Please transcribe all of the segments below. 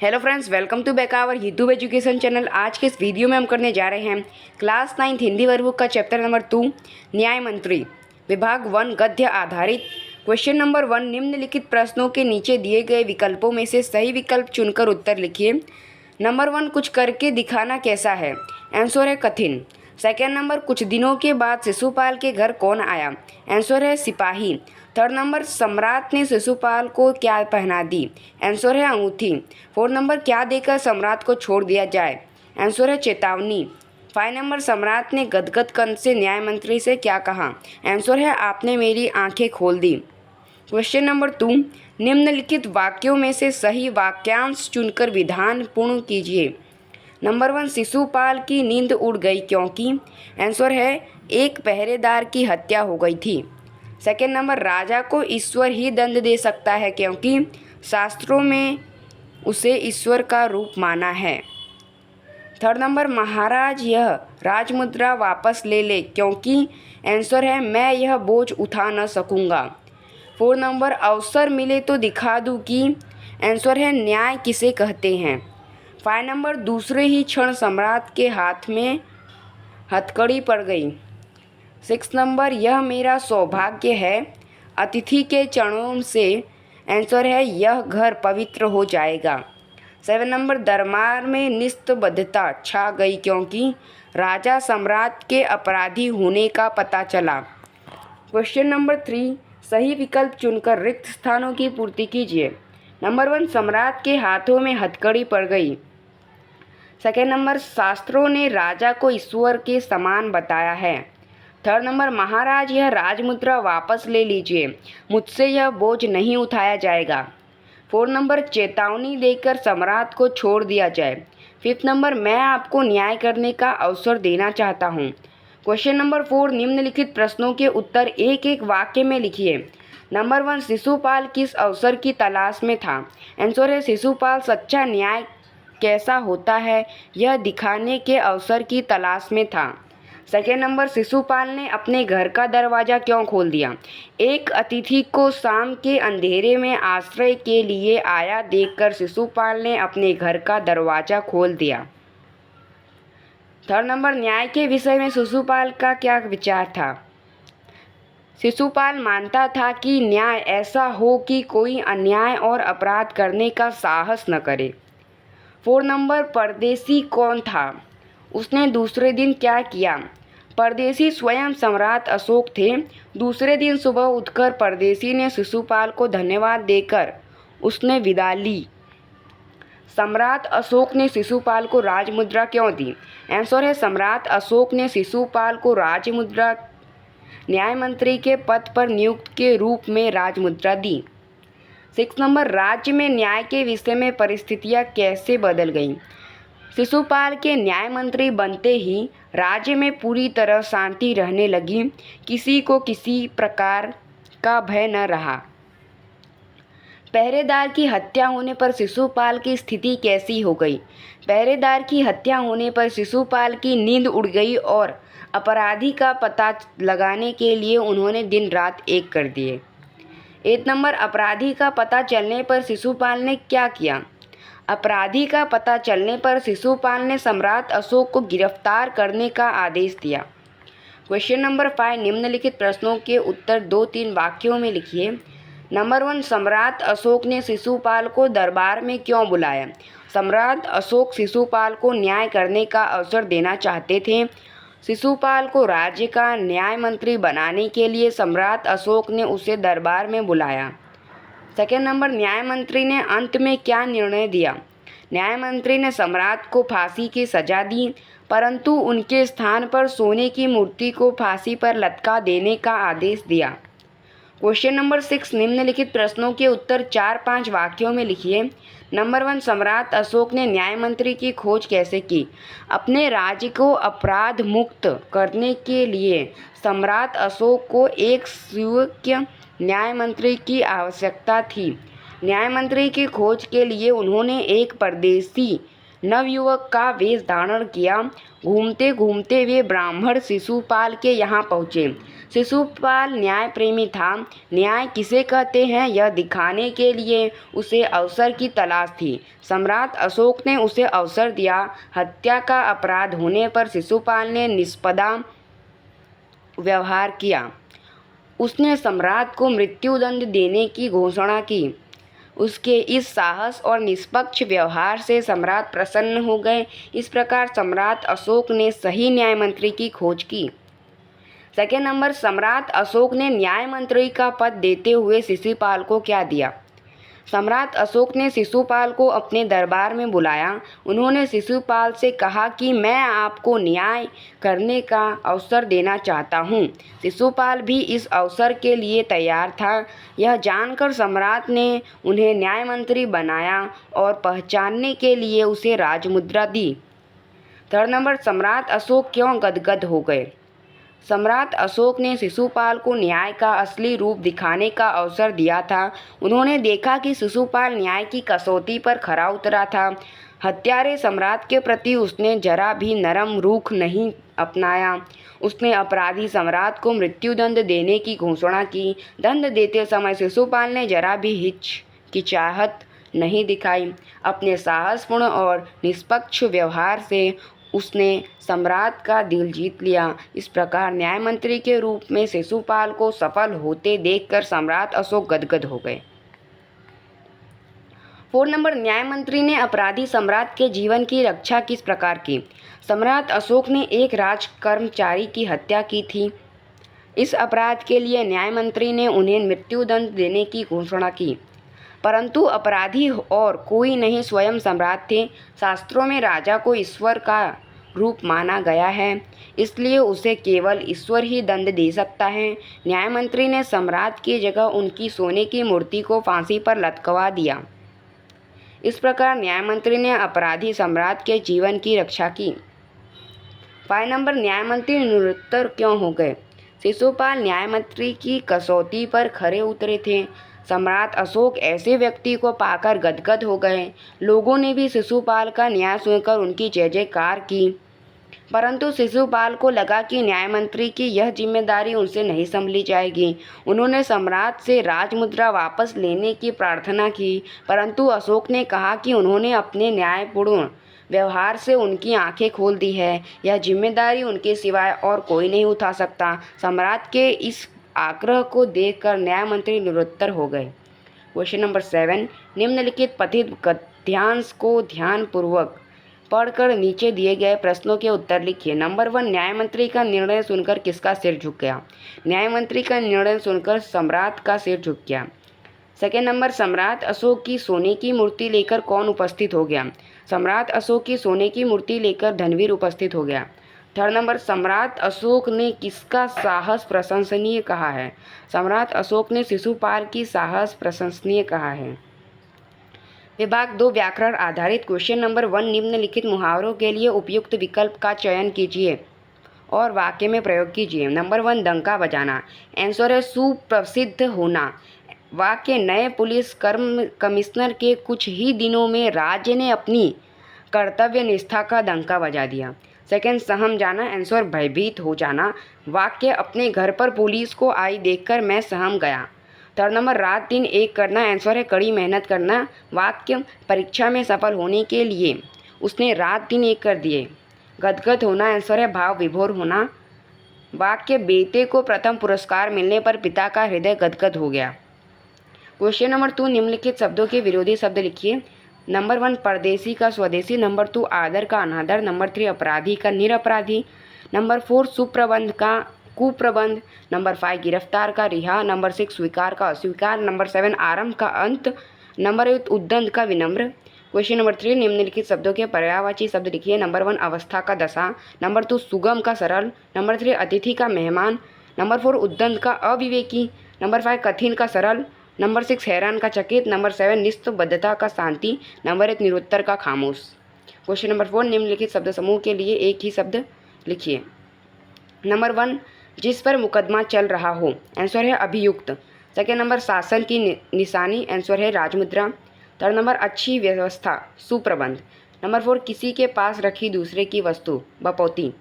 Hello friends, welcome to back our YouTube education channel. आज के इस वीडियो में हम करने जा रहे हैं क्लास 9 हिंदी वर्कबुक का चैप्टर नंबर 2 न्याय मंत्री विभाग 1 गद्य आधारित। क्वेश्चन नंबर 1, निम्नलिखित प्रश्नों के नीचे दिए गए विकल्पों में से सही विकल्प चुनकर उत्तर लिखिए। नंबर 1, कुछ करके दिखाना कैसा है? आंसर है कठिन। सेकेंड नंबर, कुछ दिनों के बाद शिशुपाल के घर कौन आया? आंसर है सिपाही। थर्ड नंबर, सम्राट ने शिशुपाल को क्या पहना दी? आंसर है अंगूठी। फोर्थ नंबर, क्या देकर सम्राट को छोड़ दिया जाए? आंसर है चेतावनी। 5 नंबर, सम्राट ने गदगद कंठ से न्याय मंत्री से क्या कहा? आंसर है आपने मेरी आंखें खोल दी। क्वेश्चन नंबर 2, निम्नलिखित वाक्यों में से सही वाक्यांश चुनकर विधान पूर्ण कीजिए। नंबर 1, शिशुपाल की नींद उड़ गई क्योंकि? आंसर है एक पहरेदार की हत्या हो गई थी। सेकेंड नंबर, राजा को ईश्वर ही दंड दे सकता है क्योंकि शास्त्रों में उसे ईश्वर का रूप माना है। थर्ड नंबर, महाराज यह राजमुद्रा वापस ले ले क्योंकि? आंसर है मैं यह बोझ उठा न सकूंगा। फोर्थ नंबर, अवसर मिले तो दिखा दूं कि? आंसर है न्याय किसे कहते हैं। 5 नंबर, दूसरे ही क्षण सम्राट के हाथ में हथकड़ी पड़ गई। 6 नंबर, यह मेरा सौभाग्य है अतिथि के चरणों से। आंसर है यह घर पवित्र हो जाएगा। 7 नंबर, दरबार में निस्तब्धता छा गई क्योंकि? राजा सम्राट के अपराधी होने का पता चला। क्वेश्चन नंबर 3, सही विकल्प चुनकर रिक्त स्थानों की पूर्ति कीजिए। नंबर 1, सम्राट के हाथों में हथकड़ी पड़ गई। सेकेंड नंबर, शास्त्रों ने राजा को ईश्वर के समान बताया है। थर्ड नंबर, महाराज यह राजमुद्रा वापस ले लीजिए, मुझसे यह बोझ नहीं उठाया जाएगा। फोर्थ नंबर, चेतावनी देकर सम्राट को छोड़ दिया जाए। फिफ्थ नंबर, मैं आपको न्याय करने का अवसर देना चाहता हूँ। क्वेश्चन नंबर 4, निम्नलिखित प्रश्नों के उत्तर एक एक वाक्य में लिखिए। नंबर 1, शिशुपाल किस अवसर की तलाश में था? आंसर है शिशुपाल सच्चा न्याय कैसा होता है यह दिखाने के अवसर की तलाश में था। सेकेंड नंबर, शिशुपाल ने अपने घर का दरवाज़ा क्यों खोल दिया? एक अतिथि को शाम के अंधेरे में आश्रय के लिए आया देखकर शिशुपाल ने अपने घर का दरवाज़ा खोल दिया। थर्ड नंबर, न्याय के विषय में शिशुपाल का क्या विचार था? शिशुपाल मानता था कि न्याय ऐसा हो कि कोई अन्याय और अपराध करने का साहस न करे। फोर्थ नंबर, परदेसी कौन था? उसने दूसरे दिन क्या किया? परदेसी स्वयं सम्राट अशोक थे। दूसरे दिन सुबह उठकर परदेसी ने शिशुपाल को धन्यवाद देकर उसने विदा ली। सम्राट अशोक ने शिशुपाल को राजमुद्रा क्यों दी? आंसर है सम्राट अशोक ने शिशुपाल को राजमुद्रा न्याय मंत्री के पद पर नियुक्त के रूप में राजमुद्रा दी। 6 नंबर, राज्य में न्याय के विषय में परिस्थितियां कैसे बदल गईं? शिशुपाल के न्याय मंत्री बनते ही राज्य में पूरी तरह शांति रहने लगी। किसी को किसी प्रकार का भय न रहा। पहरेदार की हत्या होने पर शिशुपाल की स्थिति कैसी हो गई? पहरेदार की हत्या होने पर शिशुपाल की नींद उड़ गई और अपराधी का पता लगाने के लिए उन्होंने दिन रात एक कर दिए। 8 नंबर, अपराधी का पता चलने पर शिशुपाल ने क्या किया? अपराधी का पता चलने पर शिशुपाल ने सम्राट अशोक को गिरफ्तार करने का आदेश दिया। क्वेश्चन नंबर 5, निम्नलिखित प्रश्नों के उत्तर 2-3 वाक्यों में लिखिए। नंबर 1, सम्राट अशोक ने शिशुपाल को दरबार में क्यों बुलाया? सम्राट अशोक शिशुपाल को न्याय करने का अवसर देना चाहते थे। शिशुपाल को राज्य का न्याय मंत्री बनाने के लिए सम्राट अशोक ने उसे दरबार में बुलाया। सेकेंड नंबर, न्याय मंत्री ने अंत में क्या निर्णय दिया? न्याय मंत्री ने सम्राट को फांसी की सजा दी, परंतु उनके स्थान पर सोने की मूर्ति को फांसी पर लटका देने का आदेश दिया। क्वेश्चन नंबर 6, निम्नलिखित प्रश्नों के उत्तर 4-5 वाक्यों में लिखिए। नंबर 1, सम्राट अशोक ने न्याय मंत्री की खोज कैसे की? अपने राज्य को अपराध मुक्त करने के लिए सम्राट अशोक को एक योग्य न्याय मंत्री की आवश्यकता थी। न्याय मंत्री की खोज के लिए उन्होंने एक परदेसी नवयुवक का वेश धारण किया। घूमते घूमते वे ब्राह्मण शिशुपाल के यहाँ पहुँचे। शिशुपाल न्याय प्रेमी था। न्याय किसे कहते हैं यह दिखाने के लिए उसे अवसर की तलाश थी। सम्राट अशोक ने उसे अवसर दिया। हत्या का अपराध होने पर शिशुपाल ने निष्पदा व्यवहार किया। उसने सम्राट को मृत्युदंड देने की घोषणा की। उसके इस साहस और निष्पक्ष व्यवहार से सम्राट प्रसन्न हो गए। इस प्रकार सम्राट अशोक ने सही न्याय मंत्री की खोज की। सेकेंड नंबर, सम्राट अशोक ने न्याय मंत्री का पद देते हुए शिशुपाल को क्या दिया? सम्राट अशोक ने शिशुपाल को अपने दरबार में बुलाया। उन्होंने शिशुपाल से कहा कि मैं आपको न्याय करने का अवसर देना चाहता हूँ। शिशुपाल भी इस अवसर के लिए तैयार था। यह जानकर सम्राट ने उन्हें न्याय मंत्री बनाया और पहचानने के लिए उसे राजमुद्रा दी। थर्ड नंबर, सम्राट अशोक क्यों गदगद हो गए? सम्राट अशोक ने शिशुपाल को न्याय का असली रूप दिखाने का अवसर दिया था। उन्होंने देखा कि शिशुपाल न्याय की कसौटी पर खरा उतरा था। हत्यारे सम्राट के प्रति उसने जरा भी नरम रुख नहीं अपनाया। उसने अपराधी सम्राट को मृत्युदंड देने की घोषणा की। दंड देते समय शिशुपाल ने जरा भी हिचकिचाहट नहीं दिखाई। अपने साहसपूर्ण और निष्पक्ष व्यवहार से उसने सम्राट का दिल जीत लिया। इस प्रकार न्याय मंत्री के रूप में शिशुपाल को सफल होते देखकर सम्राट अशोक गदगद हो गए। 4 नंबर, न्याय मंत्री ने अपराधी सम्राट के जीवन की रक्षा किस प्रकार की? सम्राट अशोक ने एक राज कर्मचारी की हत्या की थी। इस अपराध के लिए न्याय मंत्री ने उन्हें मृत्युदंड देने की घोषणा की, परंतु अपराधी और कोई नहीं, स्वयं सम्राट थे। शास्त्रों में राजा को ईश्वर का रूप माना गया है, इसलिए उसे केवल ईश्वर ही दंड दे सकता है। न्याय मंत्री ने सम्राट की जगह उनकी सोने की मूर्ति को फांसी पर लटकवा दिया। इस प्रकार न्याय मंत्री ने अपराधी सम्राट के जीवन की रक्षा की। 5 नंबर, न्याय मंत्री निरुत्तर क्यों हो गए? शिशुपाल न्याय मंत्री की कसौटी पर खरे उतरे थे। सम्राट अशोक ऐसे व्यक्ति को पाकर गदगद हो गए। लोगों ने भी शिशुपाल का न्याय सुनकर उनकी जय जयकार की, परंतु शिशुपाल को लगा कि न्याय मंत्री की यह जिम्मेदारी उनसे नहीं संभली जाएगी। उन्होंने सम्राट से राजमुद्रा वापस लेने की प्रार्थना की, परंतु अशोक ने कहा कि उन्होंने अपने न्यायपूर्ण व्यवहार से उनकी आंखें खोल दी है। यह जिम्मेदारी उनके सिवाय और कोई नहीं उठा सकता। सम्राट के इस आग्रह को देखकर न्याय मंत्री निरुत्तर हो गए। क्वेश्चन नंबर 7, निम्नलिखित कथित गद्यांश को ध्यानपूर्वक पढ़कर नीचे दिए गए प्रश्नों के उत्तर लिखिए। नंबर 1, न्याय मंत्री का निर्णय सुनकर किसका सिर झुक गया? न्याय मंत्री का निर्णय सुनकर सम्राट का सिर झुक गया। सेकेंड नंबर, सम्राट अशोक की सोने की मूर्ति लेकर कौन उपस्थित हो गया? सम्राट अशोक की सोने की मूर्ति लेकर धनवीर उपस्थित हो गया। थर्ड नंबर, सम्राट अशोक ने किसका साहस प्रशंसनीय कहा है? सम्राट अशोक ने शिशुपाल की साहस प्रशंसनीय कहा है। विभाग 2 व्याकरण आधारित क्वेश्चन नंबर 1, निम्नलिखित मुहावरों के लिए उपयुक्त विकल्प का चयन कीजिए और वाक्य में प्रयोग कीजिए। नंबर 1, डंका बजाना। आंसर है सुप्रसिद्ध होना। वाक्य, नए पुलिस कमिश्नर के कुछ ही दिनों में राज्य ने अपनी कर्तव्य निष्ठा का डंका बजा दिया। सेकेंड, सहम जाना। आंसर भयभीत हो जाना। वाक्य, अपने घर पर पुलिस को आई देखकर मैं सहम गया। थर्ड नंबर, रात दिन एक करना। आंसर है कड़ी मेहनत करना। वाक्य, परीक्षा में सफल होने के लिए उसने रात दिन एक कर दिए। गदगद होना। आंसर है भाव विभोर होना। वाक्य, बेटे को प्रथम पुरस्कार मिलने पर पिता का हृदय गदगद हो गया। क्वेश्चन नंबर 2, निम्नलिखित शब्दों के विरोधी शब्द लिखिए। नंबर 1, परदेसी का स्वदेशी। नंबर 2, आदर का अनादर। नंबर 3, अपराधी का निरपराधी। नंबर 4, सुप्रबंध का कुप्रबंध। नंबर 5, गिरफ्तार का रिहा। नंबर 6, स्वीकार का अस्वीकार। नंबर 7, आरंभ का अंत। नंबर 8, उद्दंड का विनम्र। क्वेश्चन नंबर 3, निम्नलिखित शब्दों के पर्यायवाची शब्द लिखिए। नंबर 1, अवस्था का दशा। नंबर 2, सुगम का सरल। नंबर 3, अतिथि का मेहमान। नंबर 4, उद्दंड का अविवेकी। नंबर 5, कठिन का सरल। नंबर 6, हैरान का चकित। नंबर 7, निस्तब्धता का शांति। नंबर 1, निरुत्तर का खामोश। क्वेश्चन नंबर 4, निम्नलिखित शब्द समूह के लिए एक ही शब्द लिखिए। नंबर 1, जिस पर मुकदमा चल रहा हो। आंसर है अभियुक्त। सेकेंड नंबर, शासन की निशानी। आंसर है राजमुद्रा। थर्ड नंबर, अच्छी व्यवस्था, सुप्रबंध। नंबर 4, किसी के पास रखी दूसरे की वस्तु, बपौती।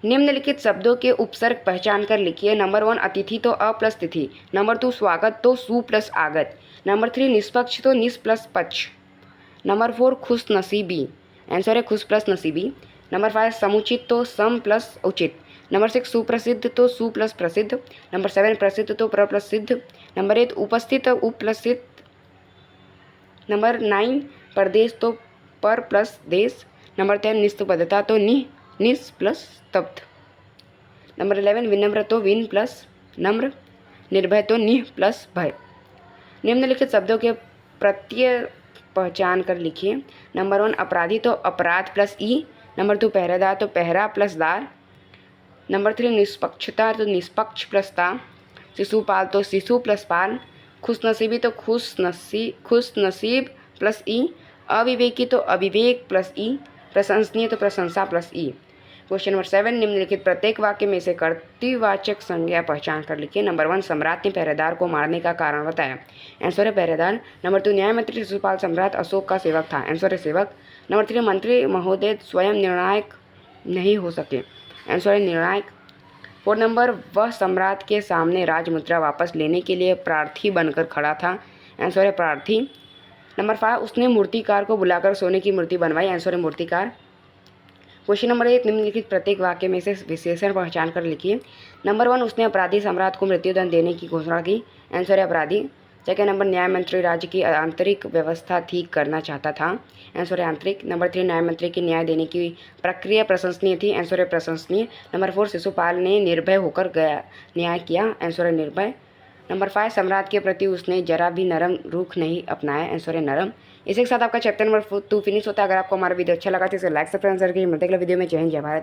निम्नलिखित शब्दों के उपसर्ग पहचान कर लिखिए। नंबर 1 अतिथि तो अ प्लस तिथि। नंबर 2 स्वागत तो सु प्लस आगत। नंबर 3 निष्पक्ष तो निस प्लस पक्ष। नंबर 4 खुश नसीबी, आंसर है खुश प्लस नसीबी। नंबर 5 समुचित तो सम प्लस उचित। नंबर 6 सुप्रसिद्ध तो सु प्लस प्रसिद्ध। नंबर 7 प्रसिद्ध तो प्र प्लस सिद्ध। नंबर 8 उपस्थित तो उप प्लस सिद्ध। नंबर 9 प्रदेश तो पर प्लस देश। नंबर 10 निस्तब्धता तो निस प्लस स्तब्ध। नंबर 11 विनम्र तो विन प्लस नम्र। निर्भय तो निह प्लस भय। निम्नलिखित शब्दों के प्रत्यय पहचान कर लिखिए। नंबर 1 अपराधी तो अपराध प्लस ई। नंबर 2 पहरेदार तो पहरा प्लस दार। नंबर 3 निष्पक्षता तो निष्पक्ष प्लस ता। शिशुपाल तो शिशु प्लस पाल। खुशनसीबी तो खुश नसीब प्लस ई। अविवेकी तो अविवेक प्लस ई। प्रशंसनीय तो प्रशंसा प्लस ई। क्वेश्चन नंबर 7 निम्नलिखित प्रत्येक वाक्य में से कर्तृवाचक संज्ञा पहचान कर लिखिए। नंबर 1 सम्राट ने पहरेदार को मारने का कारण बताया, आंसर है पहरेदार। नंबर 2 न्याय मंत्री शिशुपाल सम्राट अशोक का सेवक था, आंसर है सेवक। नंबर 3 मंत्री महोदय स्वयं निर्णायक नहीं हो सके, आंसर है निर्णायक। 4 नंबर वह सम्राट के सामने राजमुद्रा वापस लेने के लिए प्रार्थी बनकर खड़ा था, आंसर है प्रार्थी। नंबर 5 उसने मूर्तिकार को बुलाकर सोने की मूर्ति बनवाई, आंसर है मूर्तिकार। क्वेश्चन नंबर 1 निम्नलिखित प्रत्येक वाक्य में से विशेषण पहचान कर लिखिए। नंबर 1 उसने अपराधी सम्राट को मृत्युदंड देने की घोषणा की, आंसर है अपराधी। सेकेंड नंबर न्याय मंत्री राज्य की आंतरिक व्यवस्था ठीक करना चाहता था, आंसर है आंतरिक। नंबर 3 न्याय मंत्री की न्याय देने की प्रक्रिया प्रशंसनीय थी, आंसर है प्रशंसनीय। नंबर 4 शिशुपाल ने निर्भय होकर गया न्याय किया, आंसर है निर्भय। नंबर 5 सम्राट के प्रति उसने जरा भी नरम रुख नहीं अपनाया, आंसर है नरम। इसी के साथ आपका चैप्टर नंबर 2 फिनिश होता है। अगर आपको हमारा वीडियो अच्छा लगा तो इसे लाइक सब्सक्राइब करके मिलते अगले वीडियो में। जय हिंद जय भारत।